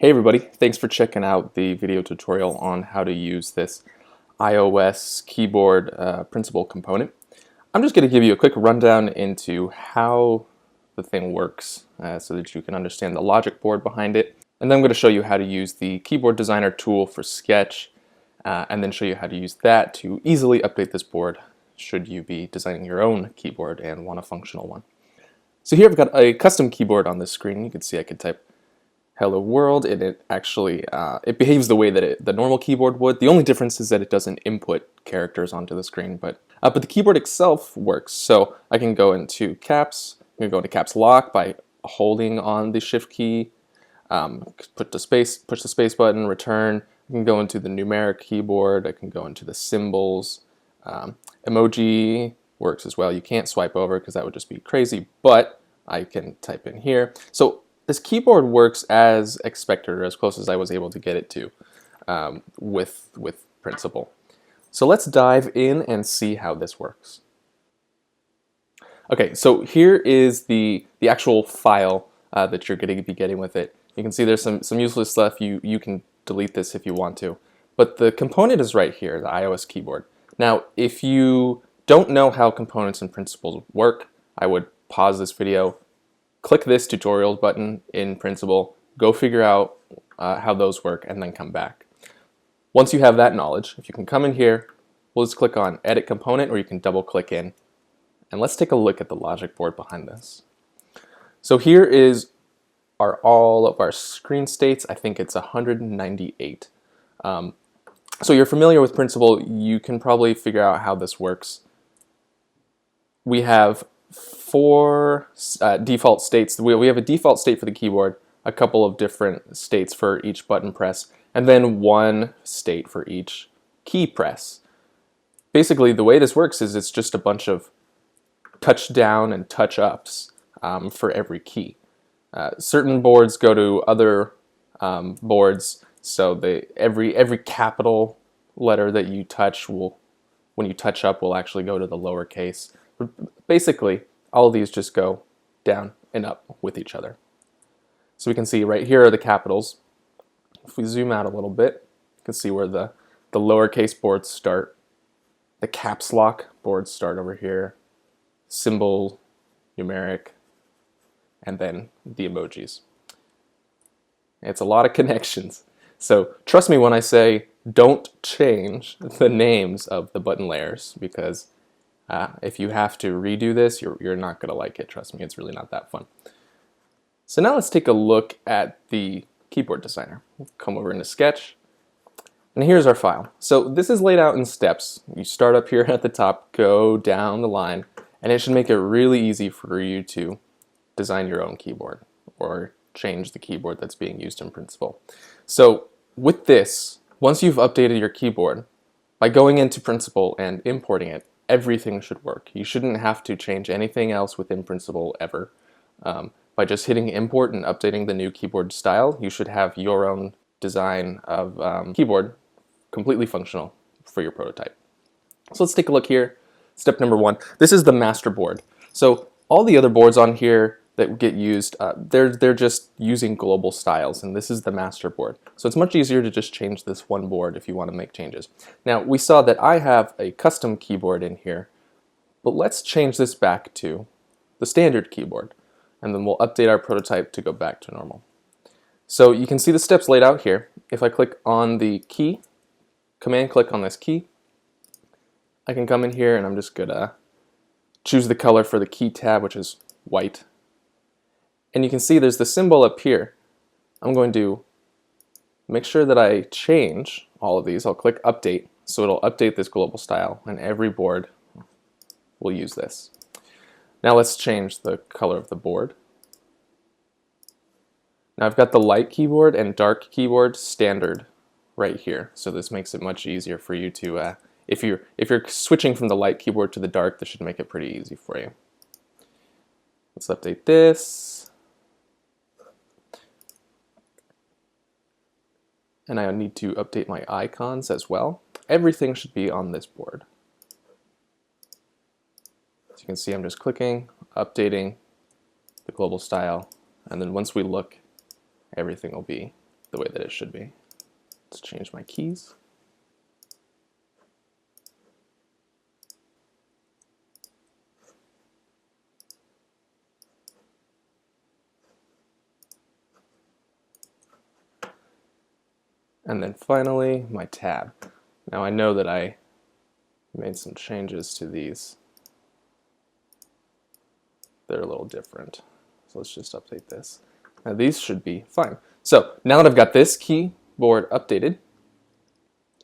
Hey everybody, thanks for checking out the video tutorial on how to use this iOS keyboard principal component. I'm just going to give you a quick rundown into how the thing works so that you can understand the logic board behind it. And then I'm going to show you how to use the keyboard designer tool for Sketch and then show you how to use that to easily update this board should you be designing your own keyboard and want a functional one. So here I've got a custom keyboard on this screen. You can see I could type hello world, and it actually it behaves the way that the normal keyboard would. The only difference is that it doesn't input characters onto the screen, but the keyboard itself works. So I can go into caps, I can go into caps lock by holding on the shift key, push the space button, return. I can go into the numeric keyboard, I can go into the symbols. Emoji works as well. You can't swipe over because that would just be crazy, but I can type in here. So this keyboard works as expected, or as close as I was able to get it to with Principal. So let's dive in and see how this works. Okay, so here is the actual file that you're going to be getting with it. You can see there's some useless stuff. You can delete this if you want to. But the component is right here, the iOS keyboard. Now, if you don't know how components and principles work, I would pause this video, click this tutorial button in Principal, go figure out how those work, and then come back. Once you have that knowledge, if you can come in here, we'll just click on Edit Component, or you can double click in. And let's take a look at the logic board behind this. So here is all of our screen states. I think it's 198. So you're familiar with Principal, you can probably figure out how this works. We have 4 default states. We have a default state for the keyboard, a couple of different states for each button press, and then 1 state for each key press. Basically, the way this works is it's just a bunch of touch down and touch ups for every key. Certain boards go to other boards, so every capital letter that you touch when you touch up, will actually go to the lowercase. Basically, all of these just go down and up with each other. So we can see right here are the capitals. If we zoom out a little bit, you can see where the lowercase boards start. The caps lock boards start over here. Symbol, numeric, and then the emojis. It's a lot of connections. So trust me when I say don't change the names of the button layers, because if you have to redo this, you're not going to like it. Trust me, it's really not that fun. So now let's take a look at the keyboard designer. We'll come over into Sketch, and here's our file. So this is laid out in steps. You start up here at the top, go down the line, and it should make it really easy for you to design your own keyboard or change the keyboard that's being used in Principal. So with this, once you've updated your keyboard, by going into Principal and importing it, everything should work. You shouldn't have to change anything else within Principal ever. By just hitting import and updating the new keyboard style, you should have your own design of keyboard completely functional for your prototype. So let's take a look here. Step number 1. This is the master board. So all the other boards on here that get used, they're just using global styles, and this is the master board. So it's much easier to just change this one board if you want to make changes. Now, we saw that I have a custom keyboard in here, but let's change this back to the standard keyboard, and then we'll update our prototype to go back to normal. So you can see the steps laid out here. If I click on the key, command click on this key, I can come in here and I'm just gonna choose the color for the key tab, which is white. And you can see there's the symbol up here. I'm going to make sure that I change all of these. I'll click update, so it'll update this global style, and every board will use this. Now let's change the color of the board. Now I've got the light keyboard and dark keyboard standard right here, so this makes it much easier for you to, if you're switching from the light keyboard to the dark, this should make it pretty easy for you. Let's update this. And I need to update my icons as well. Everything should be on this board. As you can see, I'm just clicking, updating the global style, and then once we look, everything will be the way that it should be. Let's change my keys. And then finally, my tab. Now I know that I made some changes to these. They're a little different. So let's just update this. Now these should be fine. So now that I've got this keyboard updated,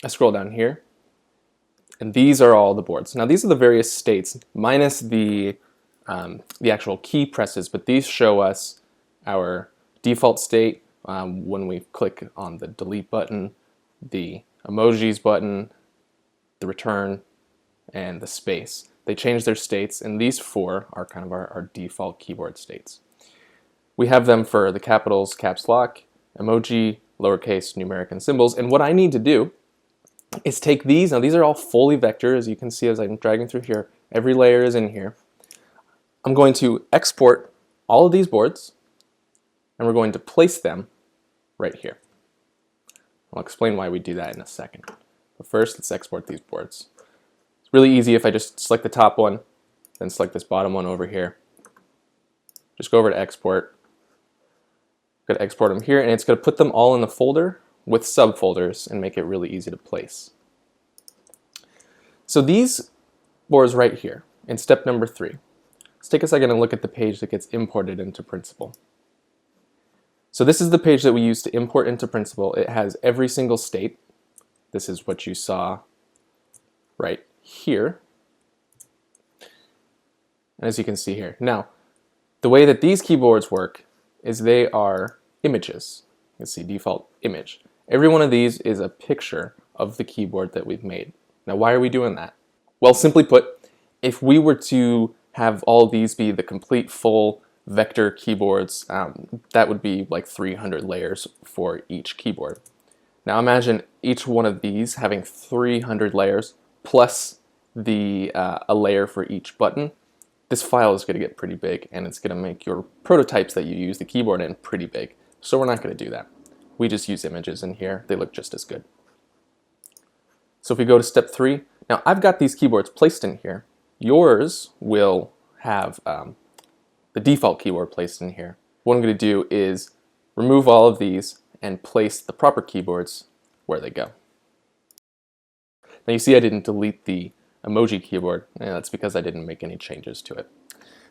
I scroll down here, and these are all the boards. Now these are the various states, minus the actual key presses, but these show us our default state when we click on the delete button, the emojis button, the return, and the space. They change their states, and these four are kind of our default keyboard states. We have them for the capitals, caps lock, emoji, lowercase, numeric, and symbols. And what I need to do is take these. Now these are all fully vector, as you can see as I'm dragging through here. Every layer is in here. I'm going to export all of these boards, and we're going to place them right here. I'll explain why we do that in a second. But first, let's export these boards. It's really easy if I just select the top one, then select this bottom one over here. Just go over to export. I'm going to export them here, and it's going to put them all in the folder with subfolders and make it really easy to place. So these boards right here, in step number 3, let's take a second and look at the page that gets imported into Principal. So this is the page that we use to import into Principal. It has every single state. This is what you saw right here. And as you can see here. Now, the way that these keyboards work is they are images. You can see default image. Every one of these is a picture of the keyboard that we've made. Now, why are we doing that? Well, simply put, if we were to have all these be the complete full vector keyboards, that would be like 300 layers for each keyboard. Now imagine each one of these having 300 layers plus a layer for each button. This file is going to get pretty big, and it's going to make your prototypes that you use the keyboard in pretty big. So we're not going to do that. We just use images in here. They look just as good. So if we go to step 3, now I've got these keyboards placed in here. Yours will have the default keyboard placed in here. What I'm going to do is remove all of these and place the proper keyboards where they go. Now you see I didn't delete the emoji keyboard, and that's because I didn't make any changes to it.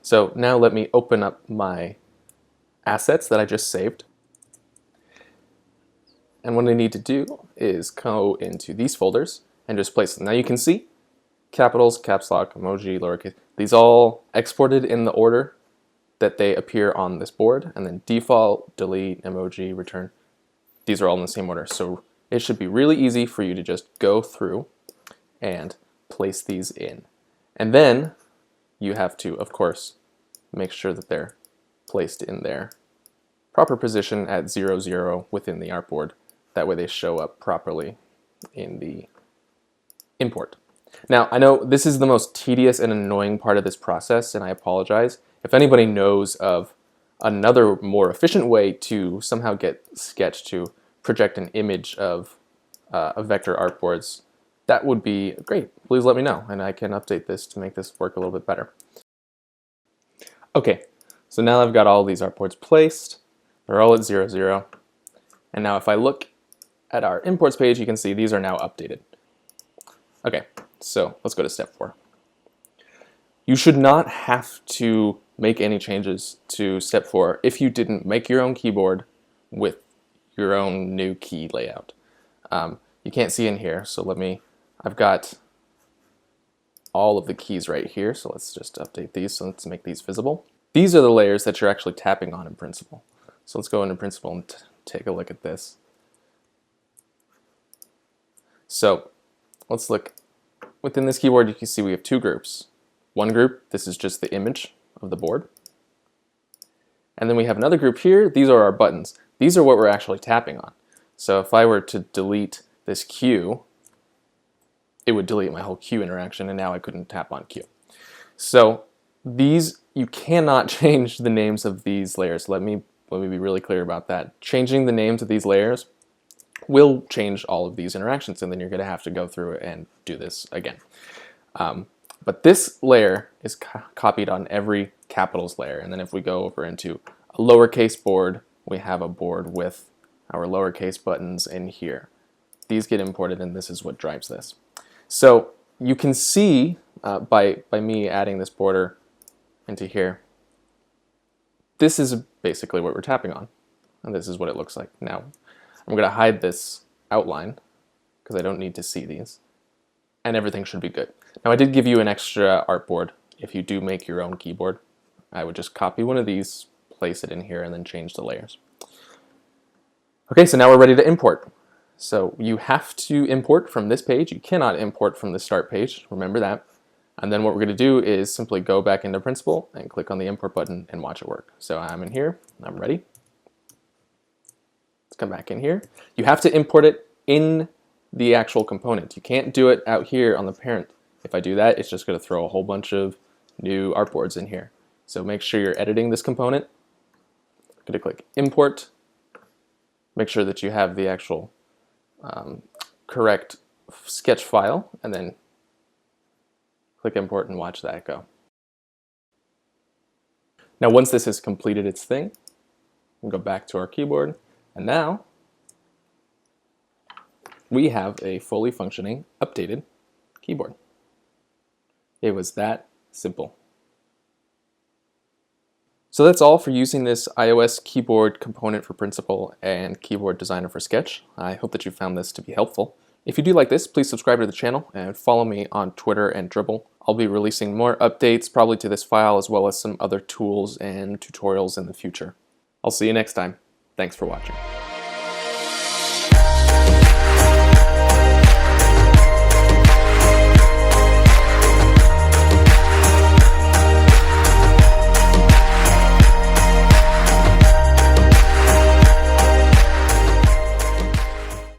So now let me open up my assets that I just saved. And what I need to do is go into these folders and just place them. Now you can see capitals, caps lock, emoji, lowercase, these all exported in the order that they appear on this board, and then default, delete, emoji, return, these are all in the same order. So it should be really easy for you to just go through and place these in. And then you have to, of course, make sure that they're placed in their proper position at 0, 0 within the artboard. That way they show up properly in the import. Now, I know this is the most tedious and annoying part of this process, and I apologize. If anybody knows of another more efficient way to somehow get Sketch to project an image of a vector artboards, that would be great. Please let me know, and I can update this to make this work a little bit better. Okay, so now I've got all these artboards placed. They're all at 0, 0. And now if I look at our imports page, you can see these are now updated. Okay, so let's go to step 4. You should not have to make any changes to step 4 if you didn't make your own keyboard with your own new key layout. You can't see in here, so I've got all of the keys right here, so let's just update these, so let's make these visible. These are the layers that you're actually tapping on in Principal. So let's go into Principal and take a look at this. So let's look. Within this keyboard, you can see we have 2 groups. One group, this is just the image of the board. And then we have another group here. These are our buttons. These are what we're actually tapping on. So if I were to delete this Q, it would delete my whole Q interaction, and now I couldn't tap on Q. So these, you cannot change the names of these layers. Let me Let me be really clear about that. Changing the names of these layers will change all of these interactions, and then you're going to have to go through it and do this again. But this layer is copied on every capitals layer, and then if we go over into a lowercase board, we have a board with our lowercase buttons in here. These get imported, and this is what drives this. So you can see by me adding this border into here, this is basically what we're tapping on, and this is what it looks like. Now, I'm going to hide this outline because I don't need to see these, and everything should be good. Now, I did give you an extra artboard. If you do make your own keyboard, I would just copy one of these, place it in here, and then change the layers. Okay, so now we're ready to import. So you have to import from this page. You cannot import from the start page. Remember that. And then what we're going to do is simply go back into Principal and click on the import button and watch it work. So I'm in here. I'm ready. Let's come back in here. You have to import it in the actual component. You can't do it out here on the parent. If I do that, it's just going to throw a whole bunch of new artboards in here. So make sure you're editing this component. I'm going to click Import. Make sure that you have the actual correct sketch file, and then click Import and watch that go. Now once this has completed its thing, we'll go back to our keyboard, and now we have a fully functioning, updated keyboard. It was that simple. So that's all for using this iOS keyboard component for Principal and Keyboard Designer for Sketch. I hope that you found this to be helpful. If you do like this, please subscribe to the channel and follow me on Twitter and Dribbble. I'll be releasing more updates probably to this file as well as some other tools and tutorials in the future. I'll see you next time. Thanks for watching.